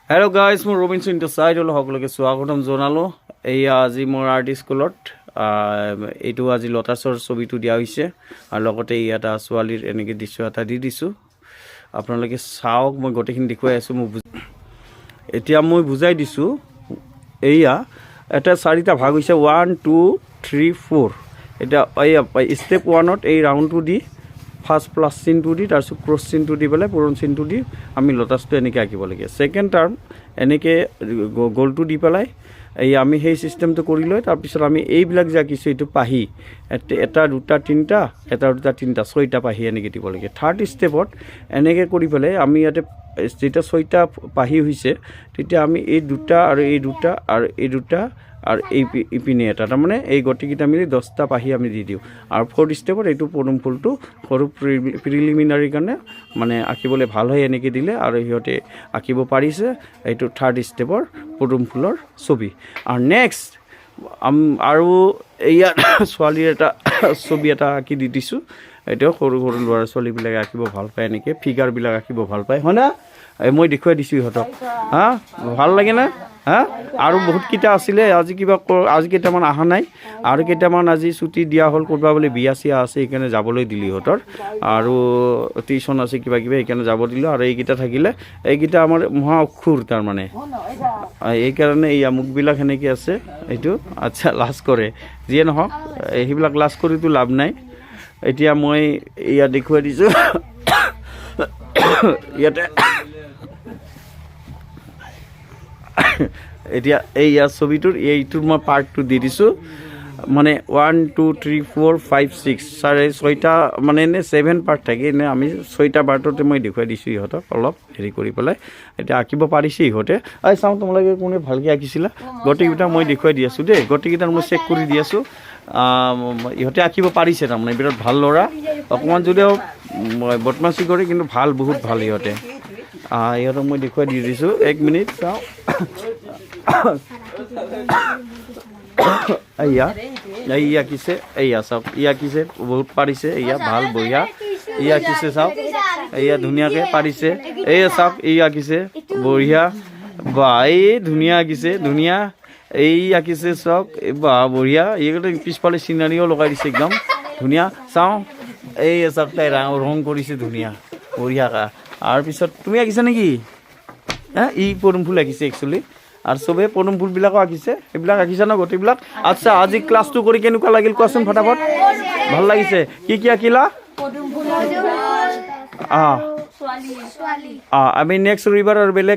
Hello' guys, মোৰ ৰবিনসন ইণ্টাৰচাইডলৈ সকলোকে স্বাগতম জনালোঁ। এয়া আজি মোৰ আৰ্ট স্কুলত এইটো আজি লটাছৰ ছবিটো দিয়া হৈছে আৰু লগতে এটা ছোৱালীৰ এনেকৈ দৃশ্য এটা দি দিছোঁ। আপোনালোকে চাওক, মই গোটেইখিনি দেখুৱাই আছোঁ। এতিয়া মই বুজাই দিছোঁ। এয়া এটা 4টা ভাগ হৈছে 1 2 3 4। এতিয়া এয়া ষ্টেপ 1ত এই ৰাউণ্ডটো দি ফাৰ্ষ্ট প্লাছ চিনটো দি তাৰপিছত ক্ৰছ চিনটো দি পেলাই পূৰণ চিনটো দি আমি লটাছটো এনেকৈ আঁকিব লাগে। ছেকেণ্ড টাৰ্ম এনেকৈ গ'লটো দি পেলাই এই আমি সেই চিষ্টেমটো কৰি লৈ তাৰপিছত আমি এইবিলাক যে আঁকিছোঁ এইটো পাহি 1 2 3টা 1 2 3টা 6টা পাহি এনেকৈ দিব লাগে। থাৰ্ড ষ্টেপত এনেকৈ কৰি পেলাই আমি ইয়াতে যেতিয়া 6টা পাহি হৈছে তেতিয়া আমি এই 2টা আৰু এই 2টা আৰু এই 2টা আৰু ইপিনে এটা, তাৰমানে এই গোটেইকেইটা মিলি 10টা পাহি আমি দি দিওঁ। আৰু 4th ষ্টেপত এইটো পদুম ফুলটো সৰু প্ৰিলিমিনাৰীৰ কাৰণে মানে আঁকিবলৈ ভাল হয় এনেকৈ দিলে, আৰু সিহঁতে আঁকিব পাৰিছে। এইটো 3rd ষ্টেপৰ পদুম ফুলৰ ছবি। আৰু নেক্সট আৰু ইয়াত ছোৱালীৰ এটা ছবি এটা আঁকি দি দিছোঁ। এইটো সৰু সৰু ল'ৰা ছোৱালীবিলাকে আঁকিব ভাল পায়, এনেকৈ ফিগাৰবিলাক আঁকিব ভাল পায়, হয় না? মই দেখুৱাই দিছোঁ ইহঁতক। ভাল লাগে না? আৰু বহুতকেইটা আছিলে, আজি কেইটামান অহা নাই, আৰু কেইটামান আজি ছুটি দিয়া হ'ল, ক'ৰবাত বোলে বিয়া চিয়া আছে সেইকাৰণে যাবলৈ দিলোঁ ইহঁতৰ, আৰু টিউশ্যন আছে কিবা কিবা সেইকাৰণে যাব দিলোঁ। আৰু এইকেইটা থাকিলে, এইকেইটা আমাৰ মহা অক্ষুৰ তাৰমানে, এইকাৰণে এই মুখবিলাক সেনেকৈ আছে। এইটো আচ্ছা লাজ কৰে, যিয়ে নহওক সেইবিলাক লাজ কৰিতো লাভ নাই। এতিয়া মই ইয়াত দেখুৱাই দিছোঁ। ইয়াতে এতিয়া ইয়াৰ ছবিটোৰ এইটোৰ মই পাৰ্টটো দি দিছোঁ। মানে 1 2 3 4 5 6 6টা মানে এনে 7 পাৰ্ট থাকে, এনে আমি 6টা পাৰ্টতে মই দেখুৱাই দিছোঁ ইহঁতক অলপ হেৰি কৰি পেলাই। এতিয়া আঁকিব পাৰিছে ইহঁতে। চাওঁ তোমালোকে কোনে ভালকৈ আঁকিছিলা, গোটেইকেইটা মই দেখুৱাই দি আছোঁ দেই, গোটেইকেইটা মই চেক কৰি দি আছোঁ। ইহঁতে আঁকিব পাৰিছে, তাৰমানে বিৰাট ভাল ল'ৰা। অকণমান যদিও বদমাচি কৰে কিন্তু ভাল, বহুত ভাল ইহঁতে। ইহঁতক মই দেখুৱাই দি দিছোঁ। 1 মিনিট চাওঁ। এই আঁকিছে, এইয়া চাওক, ই আঁকিছে, বহুত পাৰিছে, এয়া ভাল বঢ়িয়া। ই আঁকিছে চাওক, এয়া ধুনীয়াকৈ পাৰিছে। এইয়া চাওক, ই আঁকিছে বঢ়িয়া, বা এই ধুনীয়া আঁকিছে, ধুনীয়া। এই আঁকিছে চাওক, বা বঢ়িয়া। এইকেইটা পিছফালে চিনাৰীও লগাই দিছে, একদম ধুনীয়া। চাওঁ, এই চাওক, তাই ৰং কৰিছে ধুনীয়া বঢ়িয়াকৈ। আৰু পিছত তুমি আঁকিছা নেকি? ই পদুম ফুল আঁকিছে একচুৱেলি, আৰু চবেই পদুম ফুলবিলাকো আঁকিছে। সেইবিলাক আঁকিছে ন গোটেইবিলাক? আচ্ছা, আজি ক্লাছটো কৰি কেনেকুৱা লাগিল কোৱাচোন ফটাফট? ভাল লাগিছে। কি কি আঁকিলা? আমি নেক্সট ৰবিবাৰ আৰু বেলেগ